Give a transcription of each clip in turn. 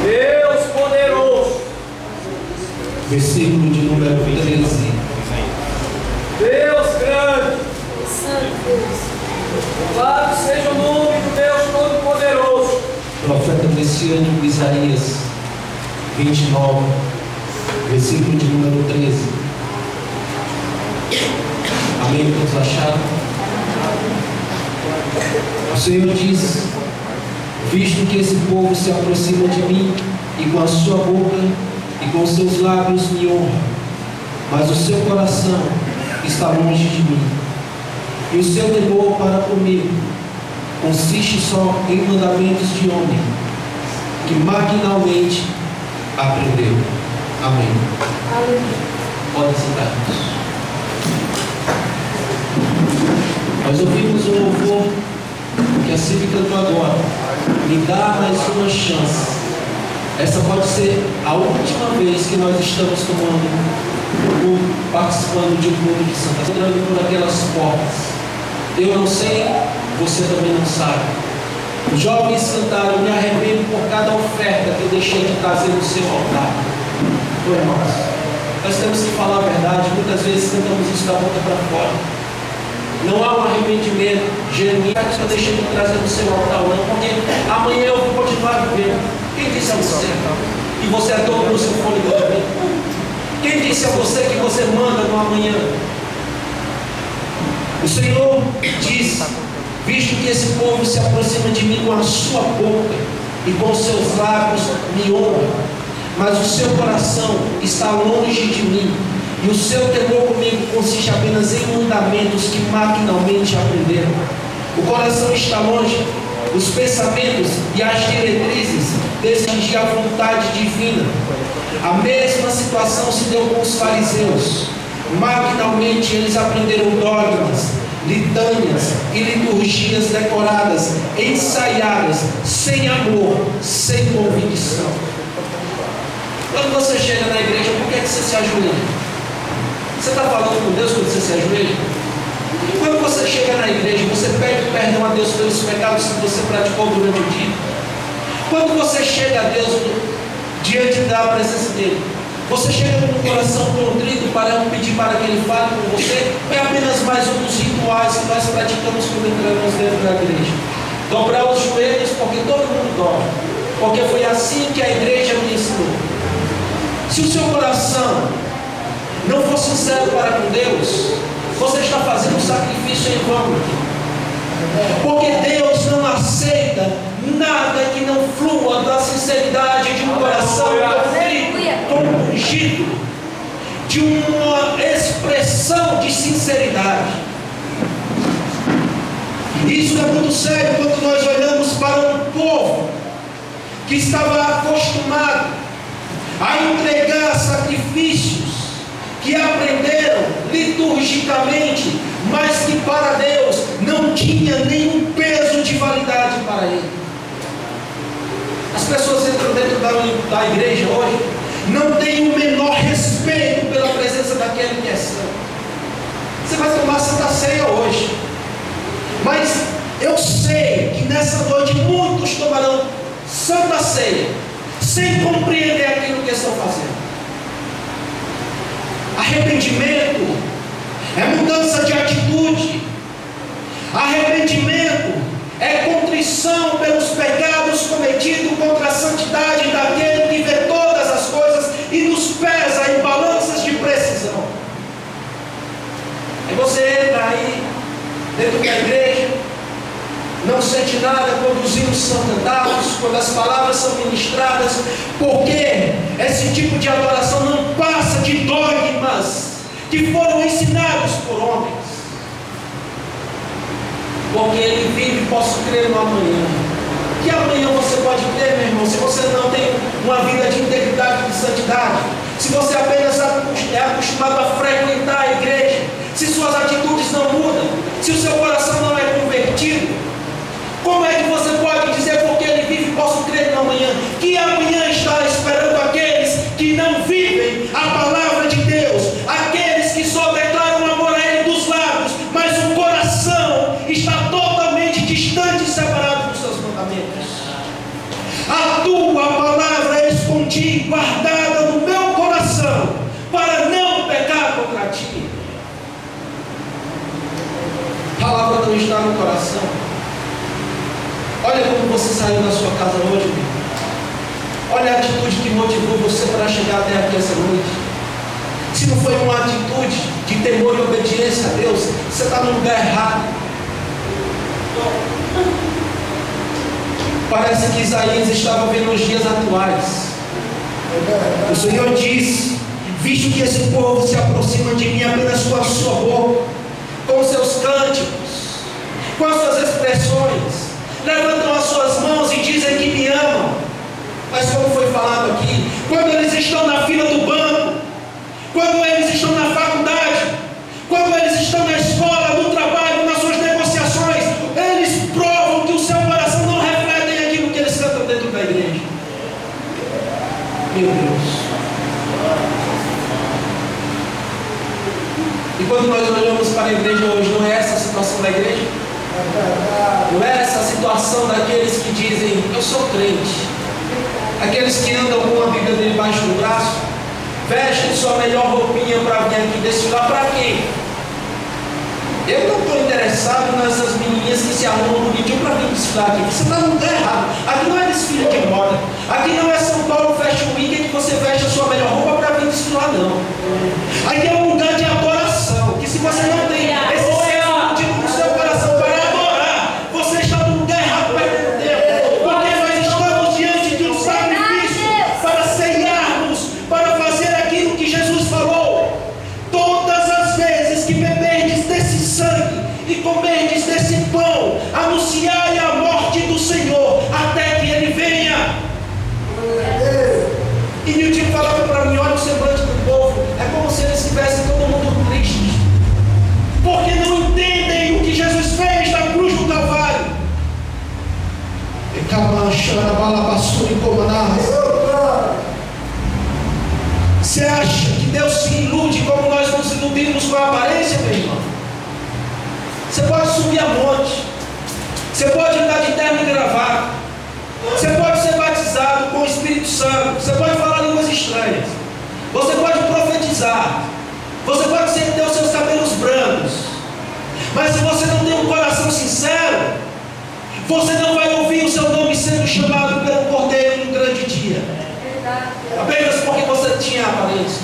Deus poderoso. Versículo de número 13. Deus grande. Louvado seja o nome do Deus Todo-Poderoso. Profeta messiânico Isaías 29, versículo de número 13. Amém? Todos acharam? O Senhor diz: visto que esse povo se aproxima de mim, e com a sua boca e com os seus lábios me honra, mas o seu coração está longe de mim, e o seu temor para comigo consiste só em mandamentos de homem, que maquinalmente aprendeu. Amém. Podem sentar-nos. Nós ouvimos um louvor que a Silvia cantou agora. Me dá mais uma chance. Essa pode ser a última vez que nós estamos participando de um culto de Santa, entrando por aquelas portas. Eu não sei, você também não sabe. Os jovens cantaram: me arrependo por cada oferta que eu deixei de trazer no seu altar. Irmãos, nós temos que falar a verdade. Muitas vezes cantamos isso da boca para fora. Não há um arrependimento genuíno que eu deixei de trazer no seu altar, não, porque amanhã eu vou continuar vivendo. Quem disse a você? E você é dono do seu fôlego também? Quem disse a você que você manda no amanhã? O Senhor diz: visto que esse povo se aproxima de mim com a sua boca e com os seus lábios me honra, mas o seu coração está longe de mim, e o seu temor comigo consiste apenas em mandamentos que maquinalmente aprenderam. O coração está longe, os pensamentos e as diretrizes desde a vontade divina. A mesma situação se deu com os fariseus. Maquinalmente eles aprenderam dogmas, litânias e liturgias decoradas, ensaiadas, sem amor, sem convicção. Quando você chega na igreja, por que você se ajoelha? Você está falando com Deus quando você se ajoelha? E quando você chega na igreja, você pede perdão a Deus pelos pecados que você praticou durante o dia? Quando você chega a Deus diante da presença dele, você chega com o coração contrito para pedir para que ele fale com você? É apenas mais um dos rituais que nós praticamos quando entramos dentro da igreja. Dobrar os joelhos, porque todo mundo dobra, porque foi assim que a igreja me ensinou. Se o seu coração não for sincero para com Deus, você está fazendo um sacrifício em vão. Porque Deus não aceita nada que não flua da sinceridade de um coração confundido, de uma expressão de sinceridade. Isso é muito sério quando nós olhamos para um povo que estava acostumado a entregar sacrifícios que aprenderam liturgicamente, mas que para Deus não tinha nenhum peso de validade para ele. As pessoas entram dentro da igreja hoje, não têm o menor respeito pela presença daquele que é santo. Você vai tomar Santa Ceia hoje, mas eu sei que nessa noite muitos tomarão Santa Ceia sem compreender aquilo que estão fazendo. Arrependimento é mudança de atitude. Arrependimento é contrição pelos pecados cometidos contra a santidade daquele que vê todas as coisas e nos pesa em balanças de precisão. Aí você entra aí dentro da igreja, não sente nada quando os hinos são cantados, quando as palavras são ministradas, porque esse tipo de adoração não passa de dogmas que foram ensinados por homens. Porque ele vive, posso crer no amanhã. Que amanhã você pode ter, meu irmão, se você não tem uma vida de integridade e de santidade, se você apenas é acostumado a frequentar a igreja, se suas atitudes não mudam, se o seu coração não é convertido, como é que você pode dizer, porque ele vive, posso crer no amanhã? Que amanhã está esperando aqueles que não vivem a palavra de Deus, aqueles que só declaram amor a ele dos lábios, mas o coração está totalmente distante e separado dos seus mandamentos. A tua palavra ti guardada no meu coração, para não pecar contra ti. A palavra não está no coração. Olha como você saiu da sua casa hoje, meu. Olha a atitude que motivou você para chegar até aqui essa noite. Se não foi uma atitude de temor e obediência a Deus, você está no lugar errado. Parece que Isaías estava vendo os dias atuais. O Senhor diz: visto que esse povo se aproxima de mim apenas com a sua boca, com os seus cânticos, com as suas expressões, levantam as suas mãos e dizem que me amam, mas como foi falado aqui, quando eles estão na fila do banco, quando eles estão na faculdade, quando eles estão na escola, no trabalho, nas suas negociações, eles provam que o seu coração não reflete aquilo que eles cantam dentro da igreja. Meu Deus. E quando nós olhamos para a igreja hoje, não é essa a situação da igreja? Não é essa a situação daqueles que dizem: eu sou crente. Aqueles que andam com a Bíblia debaixo do braço, vestem sua melhor roupinha para vir aqui desfilar. Para quê? Eu não estou interessado nessas menininhas que se arrumam bonitinho para vir desfilar aqui. Você está no lugar errado. Aqui não é desfile de moda. Aqui não é São Paulo Fashion Week que você veste a sua melhor roupa para vir desfilar, não. Aqui é um lugar de adoração. Que se você não tem esse senso no seu coração para adorar, você está no lugar errado perdendo tempo. Porque nós estamos diante de um sacrifício para ceiarmos, para fazer aquilo que Jesus falou. Todas as vezes que beberdes desse sangue e comerdes desse pão, anunciai a morte do Senhor até que Ele venha. E Nilton falava para mim: olha o semblante do povo, é como se eles estivessem todo mundo triste, porque não entendem o que Jesus fez na cruz do Calvário. Você acha que Deus se ilude como nós nos iludimos com a aparência, meu irmão? Você pode subir a monte, você pode andar de terno e gravata, você pode ser batizado com o Espírito Santo, você pode falar línguas estranhas, você pode profetizar, você pode ter os seus cabelos brancos, mas se você não tem um coração sincero, você não vai ouvir o seu nome sendo chamado pelo Cordeiro no grande dia, apenas porque você tinha aparência.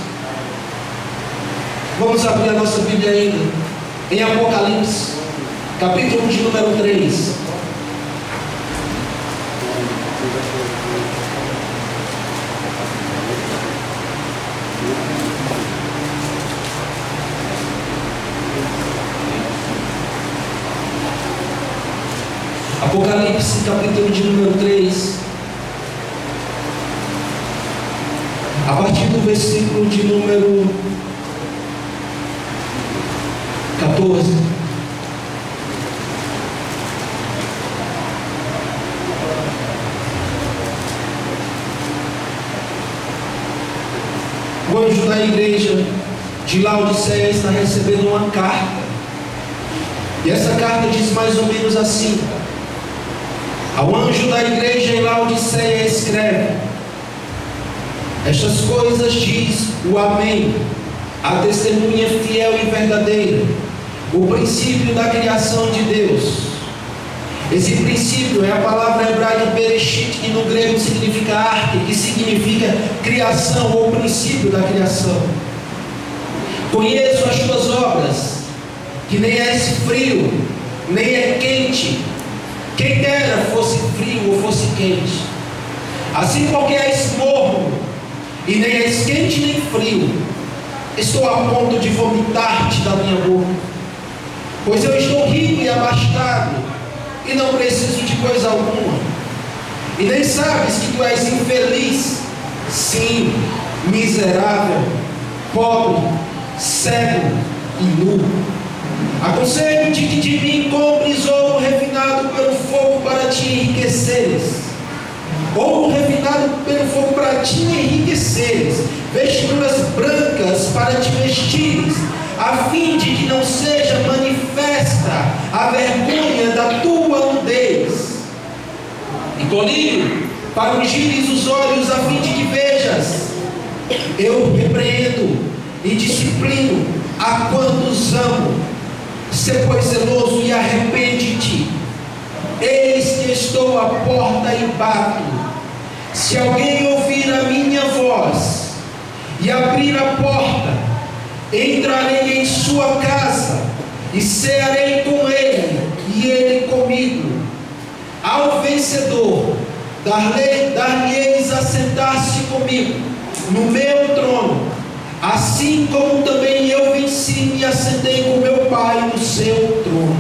Vamos abrir a nossa Bíblia ainda em Apocalipse, capítulo de número 3. Apocalipse, capítulo de número 3, a partir do versículo de número 14. O anjo da igreja de Laodiceia está recebendo uma carta, e essa carta diz mais ou menos assim: ao anjo da igreja em Laodiceia escreve: estas coisas diz o Amém, a testemunha fiel e verdadeira, o princípio da criação de Deus. Esse princípio é a palavra hebraica Bereshit, que no grego significa arte, que significa criação ou princípio da criação. Conheço as tuas obras, que nem és frio, nem é quente. Quem dera fosse frio ou fosse quente. Assim, porque és morno, e nem és quente nem frio, estou a ponto de vomitar-te da minha boca. Pois eu estou rico e abastado, e não preciso de coisa alguma. E nem sabes que tu és infeliz, sim, miserável, pobre, cego e nu. Aconselho-te que de mim compres ouro refinado pelo fogo para te enriqueceres. Ouro refinado pelo fogo para te enriqueceres. Vestiduras brancas para te vestires, a fim de que não seja manifesta a vergonha da tua nudez. E colírio para ungires os olhos, a fim de que vejas. Eu repreendo e disciplino a quantos amo. Sê, pois, zeloso e arrepende-te. Eis que estou à porta e bato. Se alguém ouvir a minha voz e abrir a porta, entrarei em sua casa e cearei com ele e ele comigo. Ao vencedor dar-lhe-eis a sentar-se comigo no meu trono, assim como também eu venci e me assentei com meu Pai no seu trono.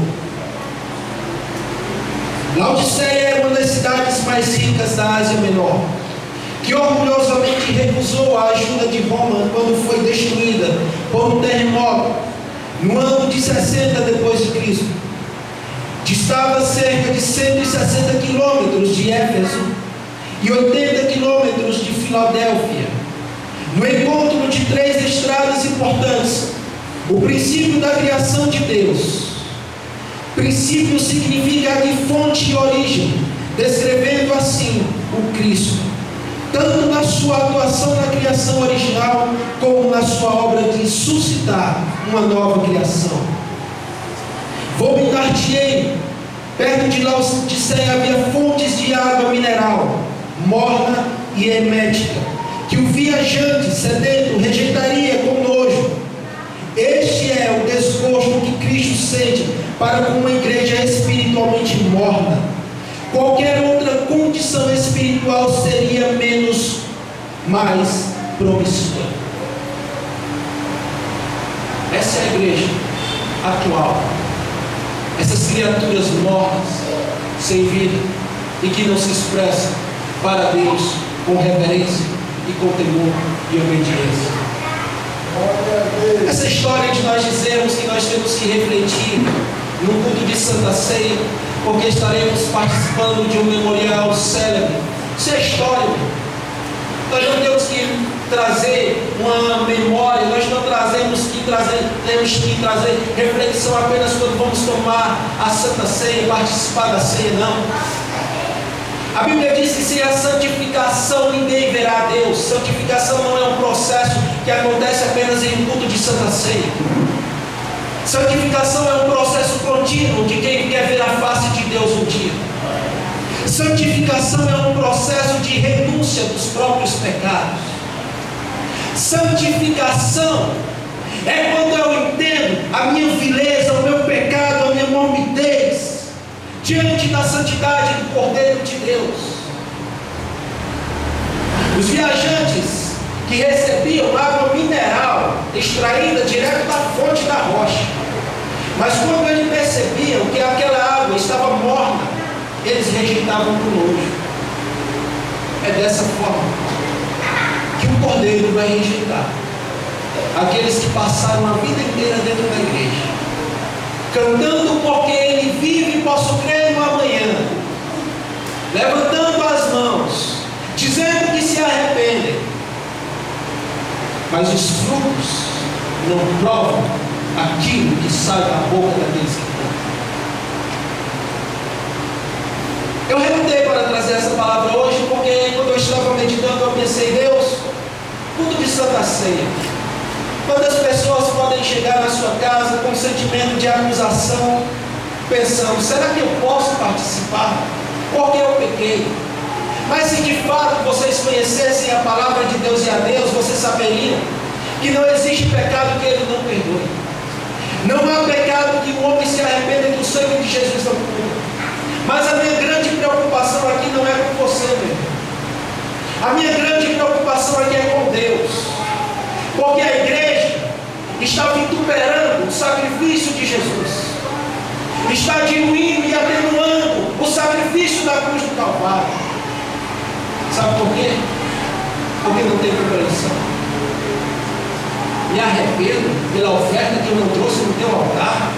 Laodiceia era uma das cidades mais ricas da Ásia Menor, que orgulhosamente recusou a ajuda de Roma quando foi destruída por um terremoto no ano de 60 depois de Cristo. Distava cerca de 160 quilômetros de Éfeso e 80 quilômetros de Filadélfia, no encontro de três estradas importantes. O princípio da criação de Deus. Princípio significa aqui fonte e origem, descrevendo assim o Cristo, tanto na sua atuação na criação original, como na sua obra de suscitar uma nova criação. Vomitar-te-ei. Perto de Laodiceia havia fontes de água mineral, morna e hermética, que o viajante sedento rejeitaria com nojo. Este é o desgosto que Cristo sente para com uma igreja espiritualmente morna. Qualquer outra condição espiritual seria mais promissora. Essa é a igreja atual. Essas criaturas mortas, sem vida, e que não se expressam para Deus com reverência e com temor e obediência. Essa história de nós dizermos que nós temos que refletir no culto de Santa Ceia, porque estaremos participando de um memorial célebre. Isso é história. Nós não temos que trazer uma memória, nós não temos que trazer reflexão apenas quando vamos tomar a Santa Ceia, participar da ceia, não. A Bíblia diz que sem a santificação ninguém verá a Deus. Santificação não é um processo que acontece apenas em um culto de Santa Ceia. Santificação é um processo contínuo de quem quer ver a face de Deus um dia. Santificação é um processo de renúncia dos próprios pecados. Santificação é quando eu entendo a minha vileza, o meu pecado, a minha morbidez diante da santidade do Cordeiro de Deus. Os viajantes que recebiam água mineral extraída direto da fonte da rocha, mas quando eles percebiam que aquela água estava morna, eles rejeitavam com nojo. É dessa forma que o Cordeiro vai rejeitar aqueles que passaram a vida inteira dentro da igreja, cantando porque Ele vive e posso crer no amanhã, levantando as mãos, dizendo que se arrependem, mas os frutos não provam aquilo que sai da boca daqueles que cantam. Eu relutei para trazer essa palavra hoje, porque quando eu estava meditando, eu pensei, Deus, culto de Santa Ceia. Quantas pessoas podem chegar na sua casa com um sentimento de acusação, pensando, será que eu posso participar? Porque eu pequei. Mas se de fato vocês conhecessem a palavra de Deus e a Deus, vocês saberiam que não existe pecado que Ele não perdoe. Não há pecado que o homem se arrependa que o sangue de Jesus não cura. Mas a minha grande preocupação aqui não é com você, meu irmão. A minha grande preocupação aqui é com Deus. Porque a igreja está vituperando o sacrifício de Jesus. Está diluindo e atenuando o sacrifício da cruz do Calvário. Sabe por quê? Porque não tem compreensão. Me arrependo pela oferta que eu não trouxe no teu altar.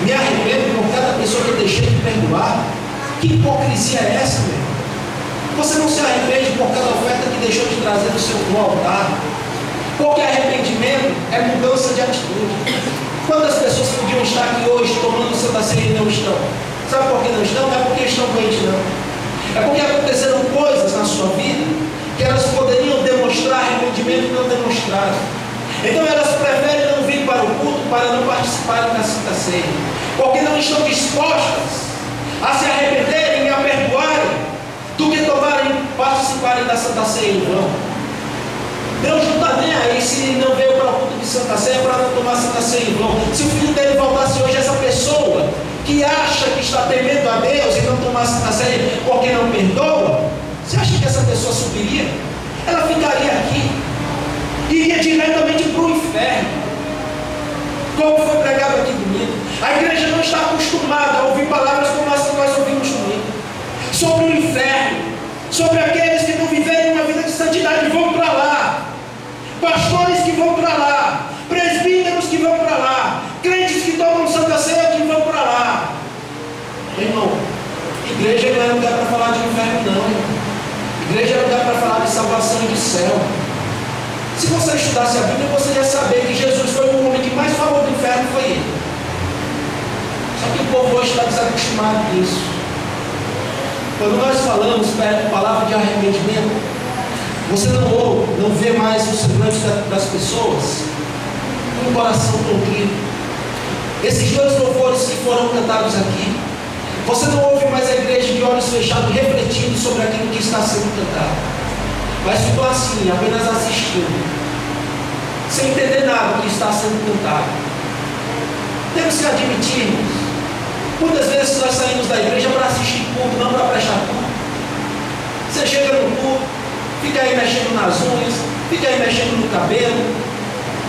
Me arrependo por cada pessoa que eu deixei de perdoar. Que hipocrisia é essa, meu irmão? Você não se arrepende por cada oferta que deixou de trazer no altar. Porque arrependimento é mudança de atitude. Quantas pessoas podiam estar aqui hoje tomando Santa Ceia e não estão? Sabe por que não estão? Não é porque estão doentes, não. É porque aconteceram coisas na sua vida que elas poderiam demonstrar arrependimento arrependimento não demonstrado. Então elas preferem não vir para o culto para não participarem da Santa Ceia, porque não estão dispostas a se arrependerem e a perdoarem, do que participarem da Santa Ceia em vão. Deus não está nem aí se não veio para o culto de Santa Ceia para não tomar Santa Ceia em vão. Se o filho dele voltasse hoje, essa pessoa que acha que está temendo a Deus e não tomar Santa Ceia porque não perdoa, você acha que essa pessoa subiria? Ela ficaria aqui e iria diretamente para o inferno, como foi pregado aqui domingo. A igreja não está acostumada a ouvir palavras como as que nós ouvimos domingo, sobre o inferno, sobre aqueles que não viverem uma vida de santidade e vão para lá, pastores que vão para lá, presbíteros que vão para lá, crentes que tomam Santa Ceia que vão para lá. Irmão, igreja não é lugar para falar de inferno, não, irmão. Igreja é lugar para falar de salvação e de céu. Se você estudasse a Bíblia, você ia saber que Jesus foi o homem que mais falou do inferno, foi ele. Só que o povo hoje está desacostumado com isso. Quando nós falamos palavra de arrependimento, você não vê mais o semblante das pessoas com o coração contrito. Esses dois louvores que foram cantados aqui, você não ouve mais a igreja de olhos fechados refletindo sobre aquilo que está sendo cantado, mas ficou assim, apenas assistindo, sem entender nada do que está sendo cantado. Temos que admitir, muitas vezes nós saímos da igreja para assistir culto, não para prestar culto. Você chega no culto, fica aí mexendo nas unhas, fica aí mexendo no cabelo,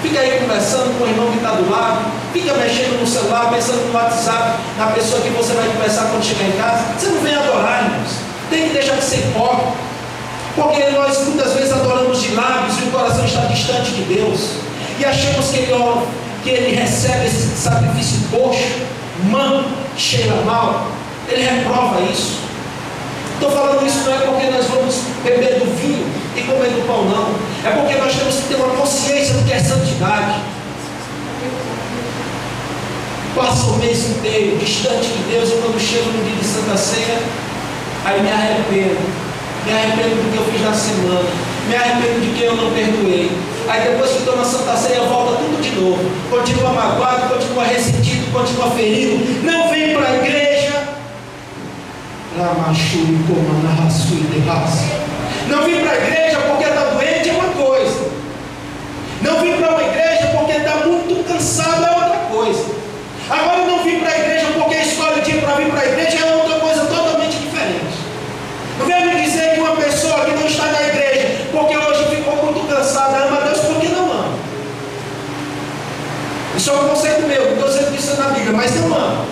fica aí conversando com o irmão que está do lado, fica mexendo no celular, pensando no WhatsApp, na pessoa que você vai conversar quando chegar em casa. Você não vem adorar, irmãos. Tem que deixar de ser hipócrita, porque nós muitas vezes adoramos de lábios e o coração está distante de Deus, e achamos que ele recebe esse sacrifício coxo, manco, cheira mal. Ele reprova isso. Estou falando isso não é porque nós vamos beber do vinho e comer do pão, não. É porque nós temos que ter uma consciência do que é santidade. Passo o mês inteiro distante de Deus, e quando chego no dia de Santa Ceia, aí me arrependo. Me arrependo do que eu fiz na semana, me arrependo de que eu não perdoei. Aí depois que tomo a Santa Ceia, volta tudo de novo. Continua magoado, continua ressentido, continua ferido. Não vem para a igreja. Não vim para a igreja porque está doente, é uma coisa. Não vim para uma igreja porque está muito cansado, é outra coisa. Agora não vim para a igreja porque escolhe o dia para vir para a igreja, é outra coisa totalmente diferente. Não venha me dizer que uma pessoa que não está na igreja porque hoje ficou muito cansada ama Deus porque não ama. Isso é um conceito meu, não estou dizendo que isso é na Bíblia, mas não ama.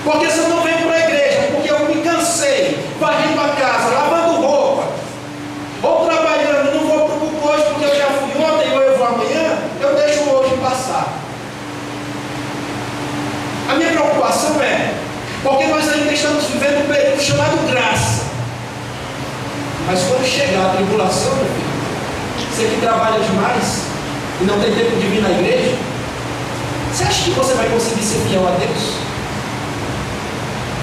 Porque se eu não venho para a igreja porque eu me cansei, varrendo a casa, lavando roupa, ou trabalhando, não vou para o culto hoje porque eu já fui ontem ou eu vou amanhã, eu deixo hoje passar. A minha preocupação é, porque nós ainda estamos vivendo um período chamado graça. Mas quando chegar a tribulação, meu filho, você que trabalha demais e não tem tempo de vir na igreja, você acha que você vai conseguir ser fiel a Deus?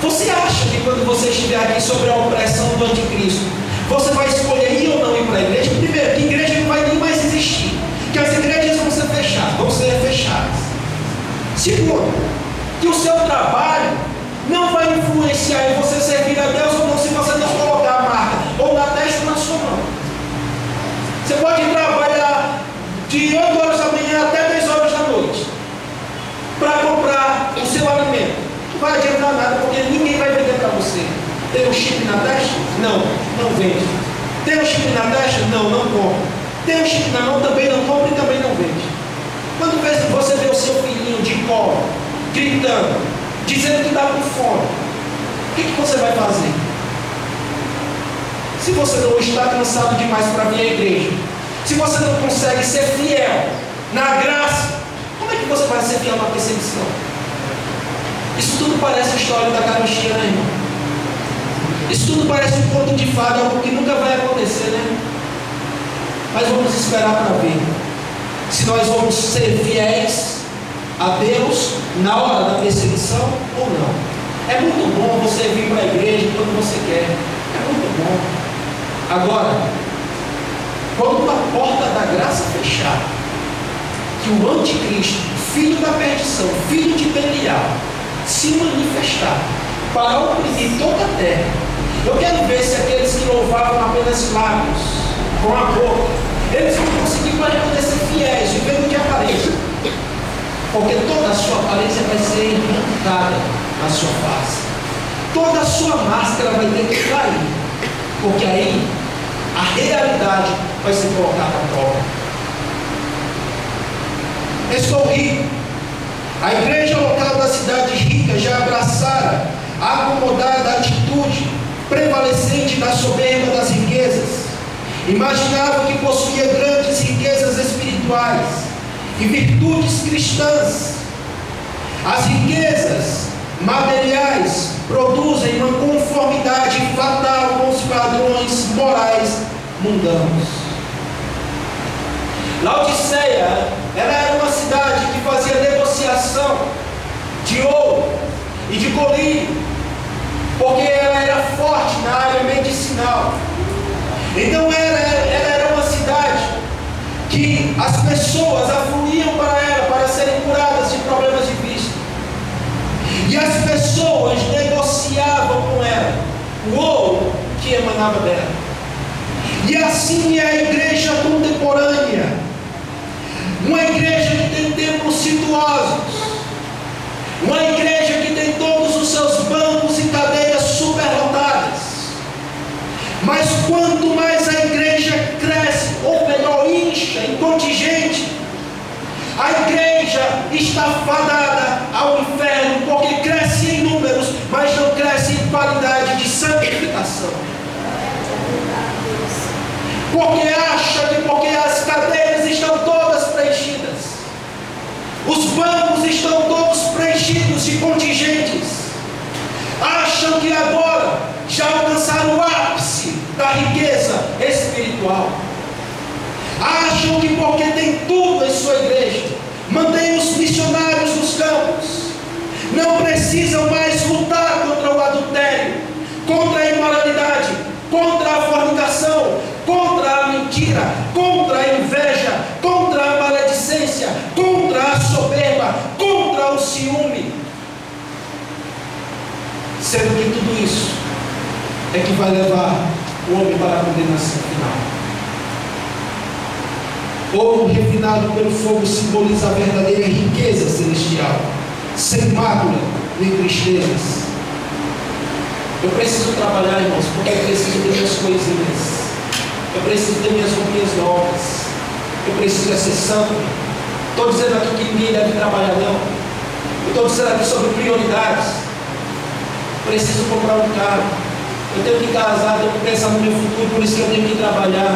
Você acha que quando você estiver aqui sobre a opressão do anticristo, você vai escolher ir ou não ir para a igreja? Primeiro, que igreja não vai nem mais existir, que as igrejas vão ser fechadas. Segundo, que o seu trabalho não vai influenciar em você servir a Deus ou não, se você não colocar a marca ou na testa ou na sua mão. Você pode trabalhar de 8 horas da manhã até 10 horas da noite para comprar o seu alimento. Não vai adiantar nada, porque ninguém vai vender para você. Tem um chip na testa? Não, não vende. Tem um chip na testa? Não, não compra. Tem um chip na mão? Também não compra e também não vende. Quando você vê o seu filhinho de colo, gritando, dizendo que está com fome, o que você vai fazer? Se você não está cansado demais para vir à igreja, se você não consegue ser fiel na graça, como é que você vai ser fiel na perseguição? Isso tudo parece a história da carochinha, né, irmão? Isso tudo parece um conto de fada, algo que nunca vai acontecer, né? Mas vamos esperar para ver se nós vamos ser fiéis a Deus na hora da perseguição ou não. É muito bom você vir para a igreja quando você quer. É muito bom. Agora, quando porta da graça fechar, que o anticristo, filho da perdição, filho de Belial, se manifestar para oprimir toda a terra. Eu quero ver se aqueles que louvavam apenas lábios, com a boca, eles vão conseguir permanecer fiéis, vivendo de aparência, porque toda a sua aparência vai ser arrancada na sua face, toda a sua máscara vai ter que cair, porque aí a realidade vai ser colocada à prova. Estou rico. A igreja local da cidade rica já abraçara a acomodada atitude prevalecente da soberba das riquezas. Imaginava que possuía grandes riquezas espirituais e virtudes cristãs. As riquezas materiais produzem uma conformidade fatal com os padrões morais mundanos. Laodiceia, ela era uma cidade que fazia negociação de ouro e de colírio, porque ela era forte na área medicinal. Então ela era uma cidade que as pessoas afluíam para ela para serem curadas de problemas de vista. E as pessoas negociavam com ela o ouro que emanava dela. E assim é a igreja contemporânea. Uma igreja que tem templos situosos. Uma igreja que tem todos os seus bancos e cadeiras superlotadas. Mas quanto mais a igreja cresce, ou melhor, incha em contingente, a igreja está fadada ao inferno, porque cresce em números, mas não cresce em qualidade de santificação. Porque acha que porque as cadeiras estão todas preenchidas, os bancos estão todos preenchidos de contingentes, acham que agora já alcançaram o ápice da riqueza espiritual. Acham que porque tem tudo em sua igreja, mantém os missionários nos campos, não precisam mais lutar contra o adultério, contra a imoralidade, contra a fornicação, contra a mentira, contra a inveja, contra a maledicência, contra a soberba, contra o ciúme. Sendo que tudo isso é que vai levar o homem para a condenação final. Ouro refinado pelo fogo simboliza a verdadeira riqueza celestial, sem mácula nem tristezas. Eu preciso trabalhar, irmãos, porque eu preciso ter minhas coisinhas. Eu preciso ter minhas roupinhas novas. Eu preciso ser santo. Estou dizendo aqui que ninguém deve trabalhar, não. Eu estou dizendo aqui sobre prioridades. Preciso comprar um carro. Eu tenho que casar, tenho que pensar no meu futuro, por isso que eu tenho que trabalhar.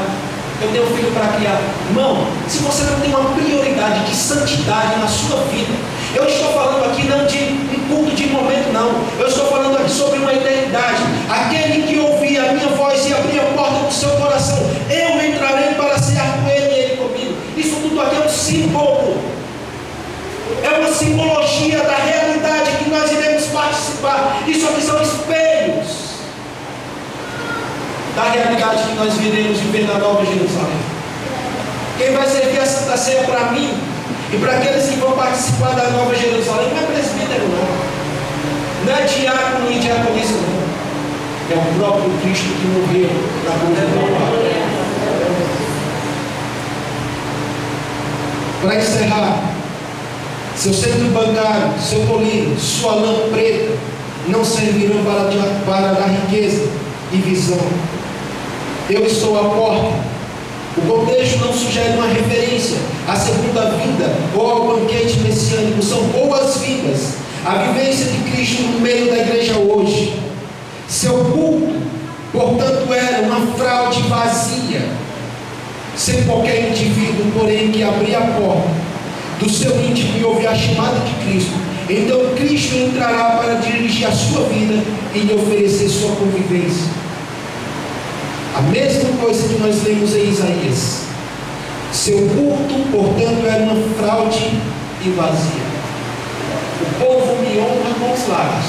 Eu tenho um filho para criar. Irmão, se você não tem uma prioridade de santidade na sua vida, eu estou falando aqui não de um culto de momento, não. Eu estou falando aqui sobre uma eternidade. Aquele que ouvir a minha voz e abrir a porta do seu coração, eu entrarei para cear com ele e ele comigo. Isso tudo aqui é um símbolo. É uma simbologia da realidade que nós iremos participar. Isso aqui são espelhos da realidade que nós viremos viver na Nova Jerusalém. Quem vai servir a Santa Ceia para mim e para aqueles que vão participar da Nova Jerusalém não é presbítero, não é diácono e diaconisa, não. É o próprio Cristo que morreu na cruz do Calvário. Para encerrar, seu centro bancário, seu colírio, sua lã preta não servirão para dar riqueza e visão. Eu estou à porta. O contexto não sugere uma referência à segunda vinda ou ao banquete messiânico. São boas-vindas à vivência de Cristo no meio da igreja hoje. Seu culto, portanto, era uma fraude vazia, sem qualquer indivíduo, porém, que abria a porta do seu íntimo e ouvir a chamada de Cristo. Então Cristo entrará para dirigir a sua vida e lhe oferecer sua convivência. A mesma coisa que nós lemos em Isaías. Seu culto, portanto, era uma fraude e vazia. O povo me honra com os lábios,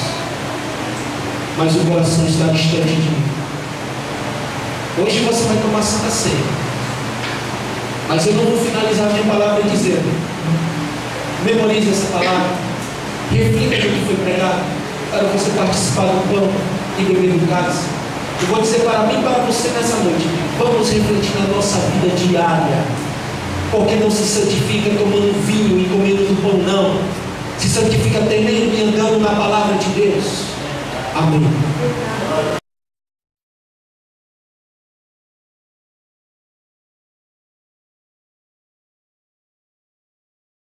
mas o coração está distante de mim. Hoje você vai tomar Santa Ceia. Mas eu não vou finalizar minha palavra dizendo: memorize essa palavra, reflita no que foi pregado, para você participar do pão e beber do cálice. Eu vou dizer para mim e para você nessa noite: vamos refletir na nossa vida diária, porque não se santifica tomando vinho e comendo do pão, não. Se santifica temendo e andando na palavra de Deus. Amém.